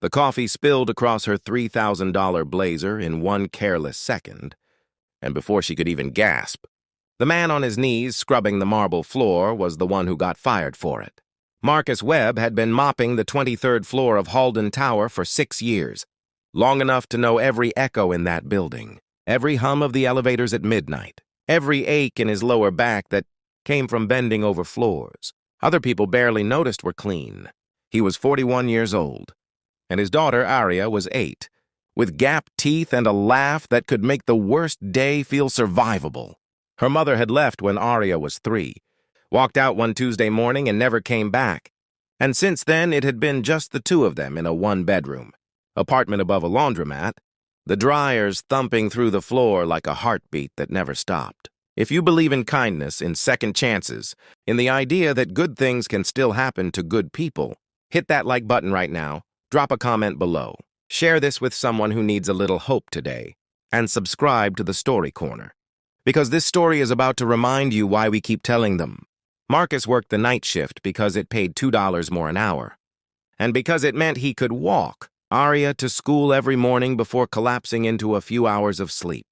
The coffee spilled across her $3,000 blazer in one careless second, and before she could even gasp, the man on his knees scrubbing the marble floor was the one who got fired for it. Marcus Webb had been mopping the 23rd floor of Halden Tower for 6 years, long enough to know every echo in that building, every hum of the elevators at midnight, every ache in his lower back that came from bending over floors. Other people barely noticed were clean. He was 41 years old, and his daughter, Aria, was 8, with gap teeth and a laugh that could make the worst day feel survivable. Her mother had left when Aria was 3, walked out one Tuesday morning and never came back, and since then it had been just the two of them in a one-bedroom apartment above a laundromat, the dryers thumping through the floor like a heartbeat that never stopped. If you believe in kindness, in second chances, in the idea that good things can still happen to good people, hit that like button right now, drop a comment below, share this with someone who needs a little hope today, and subscribe to the Story Corner. Because this story is about to remind you why we keep telling them. Marcus worked the night shift because it paid $2 more an hour, and because it meant he could walk Aria to school every morning before collapsing into a few hours of sleep.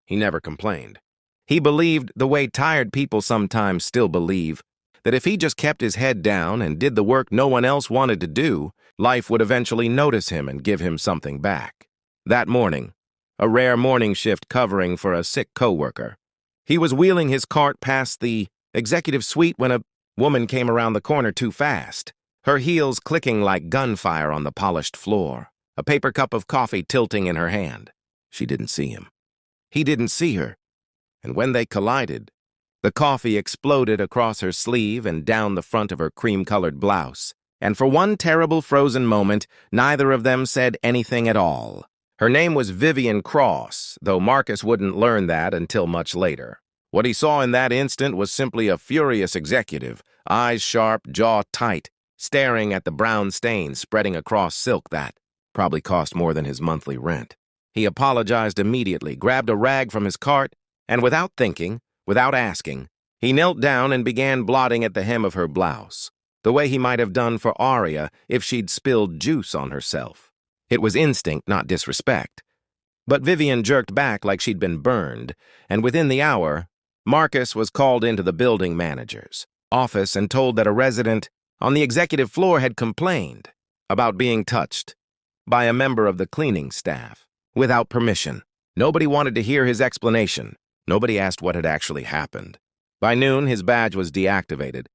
He never complained. He believed, the way tired people sometimes still believe, that if he just kept his head down and did the work no one else wanted to do, life would eventually notice him and give him something back. That morning, a rare morning shift covering for a sick coworker, he was wheeling his cart past the executive suite when a woman came around the corner too fast, her heels clicking like gunfire on the polished floor, a paper cup of coffee tilting in her hand. She didn't see him. He didn't see her. And when they collided, the coffee exploded across her sleeve and down the front of her cream-colored blouse. And for one terrible frozen moment, neither of them said anything at all. Her name was Vivian Cross, though Marcus wouldn't learn that until much later. What he saw in that instant was simply a furious executive, eyes sharp, jaw tight, staring at the brown stains spreading across silk that probably cost more than his monthly rent. He apologized immediately, grabbed a rag from his cart, and without thinking, without asking, he knelt down and began blotting at the hem of her blouse, the way he might have done for Aria if she'd spilled juice on herself. It was instinct, not disrespect. But Vivian jerked back like she'd been burned, and within the hour, Marcus was called into the building manager's office and told that a resident on the executive floor had complained about being touched by a member of the cleaning staff without permission. Nobody wanted to hear his explanation. Nobody asked what had actually happened. By noon, his badge was deactivated.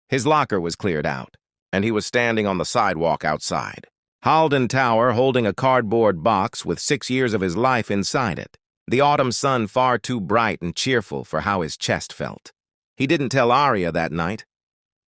His locker was cleared out, and he was standing on the sidewalk outside. Halden Tower holding a cardboard box with 6 years of his life inside it. The autumn sun far too bright and cheerful for how his chest felt. He didn't tell Aria that night.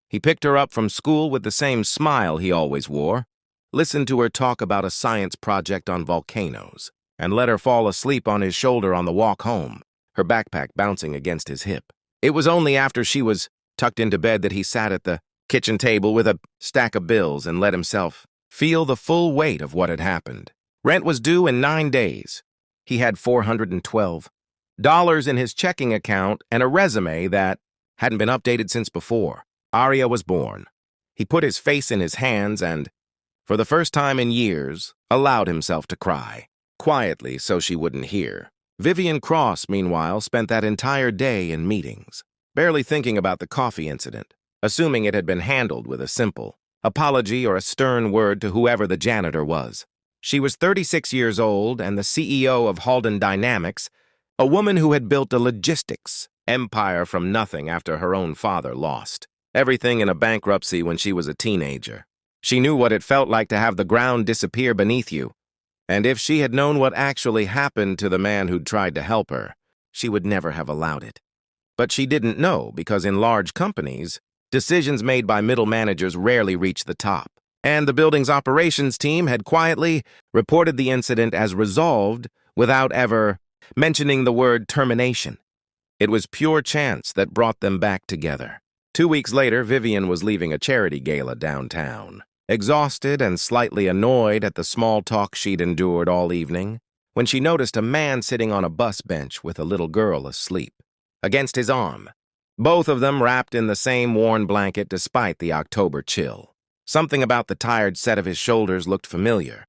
He picked her up from school with the same smile he always wore, listened to her talk about a science project on volcanoes, and let her fall asleep on his shoulder on the walk home, her backpack bouncing against his hip. It was only after she was tucked into bed that he sat at the kitchen table with a stack of bills and let himself feel the full weight of what had happened. Rent was due in 9 days. He had $412 in his checking account and a resume that hadn't been updated since before. Aria was born. He put his face in his hands and, for the first time in years, allowed himself to cry, quietly so she wouldn't hear. Vivian Cross, meanwhile, spent that entire day in meetings, barely thinking about the coffee incident, assuming it had been handled with a simple apology or a stern word to whoever the janitor was. She was 36 years old and the CEO of Halden Dynamics, a woman who had built a logistics empire from nothing after her own father lost everything in a bankruptcy when she was a teenager. She knew what it felt like to have the ground disappear beneath you, and if she had known what actually happened to the man who'd tried to help her, she would never have allowed it. But she didn't know because in large companies, decisions made by middle managers rarely reach the top, and the building's operations team had quietly reported the incident as resolved without ever mentioning the word termination. It was pure chance that brought them back together. 2 weeks later, Vivian was leaving a charity gala downtown, exhausted and slightly annoyed at the small talk she'd endured all evening, when she noticed a man sitting on a bus bench with a little girl asleep against his arm, both of them wrapped in the same worn blanket despite the October chill. Something about the tired set of his shoulders looked familiar,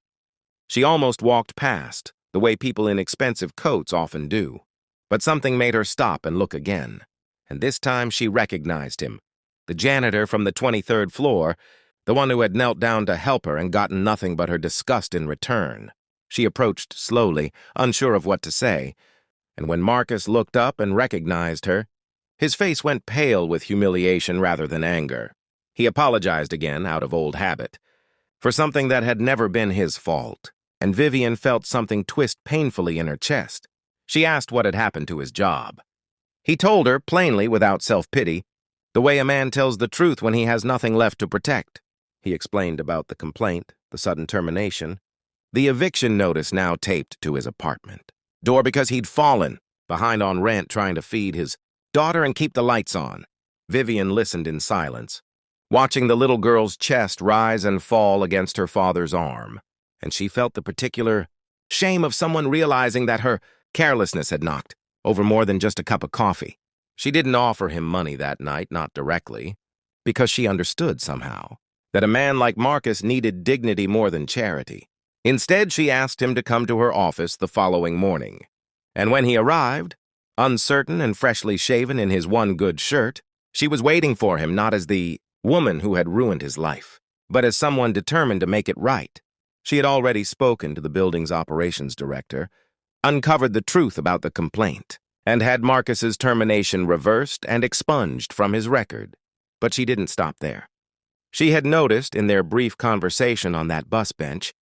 She almost walked past, the way people in expensive coats often do. But something made her stop and look again. And this time she recognized him. The janitor from the 23rd floor, the one who had knelt down to help her and gotten nothing but her disgust in return. She approached slowly, unsure of what to say, and when Marcus looked up and recognized her, his face went pale with humiliation rather than anger. He apologized again, out of old habit, for something that had never been his fault, and Vivian felt something twist painfully in her chest. She asked what had happened to his job. He told her, plainly, without self-pity, the way a man tells the truth when he has nothing left to protect. He explained about the complaint, the sudden termination, the eviction notice now taped to his apartment door because he'd fallen behind on rent trying to feed his daughter and keep the lights on. Vivian listened in silence, watching the little girl's chest rise and fall against her father's arm, and she felt the particular shame of someone realizing that her carelessness had knocked over more than just a cup of coffee. She didn't offer him money that night, not directly, because she understood somehow that a man like Marcus needed dignity more than charity. Instead, she asked him to come to her office the following morning. And when he arrived, uncertain and freshly shaven in his one good shirt, she was waiting for him not as the woman who had ruined his life, but as someone determined to make it right. She had already spoken to the building's operations director, uncovered the truth about the complaint, and had Marcus's termination reversed and expunged from his record. But she didn't stop there. She had noticed in their brief conversation on that bus bench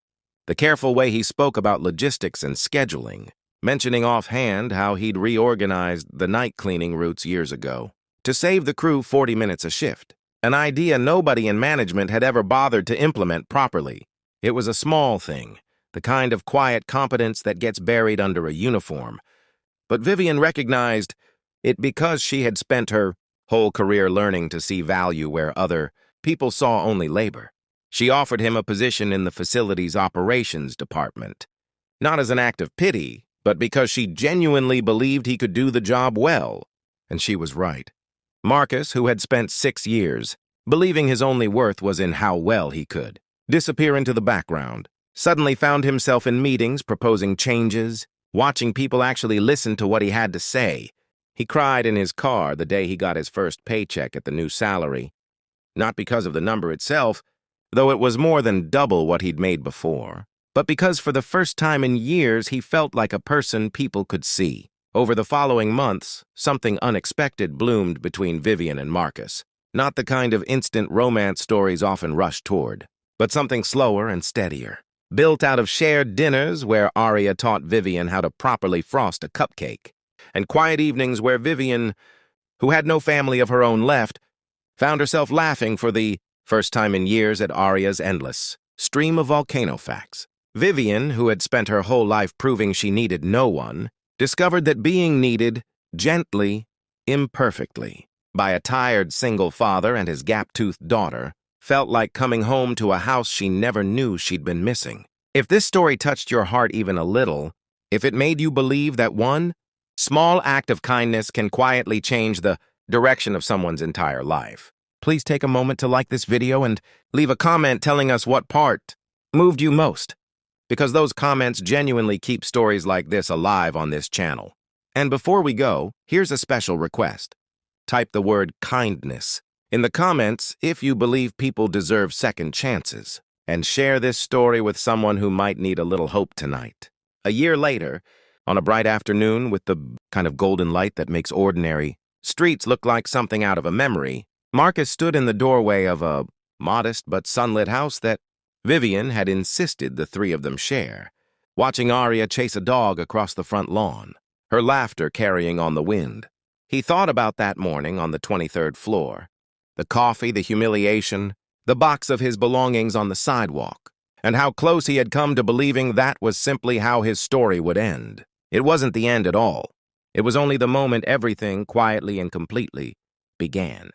the careful way he spoke about logistics and scheduling, mentioning offhand how he'd reorganized the night cleaning routes years ago to save the crew 40 minutes a shift, an idea nobody in management had ever bothered to implement properly. It was a small thing, the kind of quiet competence that gets buried under a uniform, but Vivian recognized it because she had spent her whole career learning to see value where other people saw only labor. She offered him a position in the facility's operations department, not as an act of pity, but because she genuinely believed he could do the job well. And she was right. Marcus, who had spent 6 years believing his only worth was in how well he could disappear into the background, suddenly found himself in meetings proposing changes, watching people actually listen to what he had to say. He cried in his car the day he got his first paycheck at the new salary, not because of the number itself, though it was more than double what he'd made before, but because for the first time in years he felt like a person people could see. Over the following months, something unexpected bloomed between Vivian and Marcus. Not the kind of instant romance stories often rush toward, but something slower and steadier, built out of shared dinners where Aria taught Vivian how to properly frost a cupcake, and quiet evenings where Vivian, who had no family of her own left, found herself laughing for the first time in years at Aria's endless stream of volcano facts. Vivian, who had spent her whole life proving she needed no one, discovered that being needed, gently, imperfectly, by a tired single father and his gap-toothed daughter, felt like coming home to a house she never knew she'd been missing. If this story touched your heart even a little, if it made you believe that one small act of kindness can quietly change the direction of someone's entire life, please take a moment to like this video and leave a comment telling us what part moved you most, because those comments genuinely keep stories like this alive on this channel. And before we go, here's a special request. Type the word kindness in the comments if you believe people deserve second chances, and share this story with someone who might need a little hope tonight. A year later, on a bright afternoon with the kind of golden light that makes ordinary streets look like something out of a memory, Marcus stood in the doorway of a modest but sunlit house that Vivian had insisted the three of them share, watching Aria chase a dog across the front lawn, her laughter carrying on the wind. He thought about that morning on the 23rd floor, the coffee, the humiliation, the box of his belongings on the sidewalk, and how close he had come to believing that was simply how his story would end. It wasn't the end at all. It was only the moment everything, quietly and completely, began.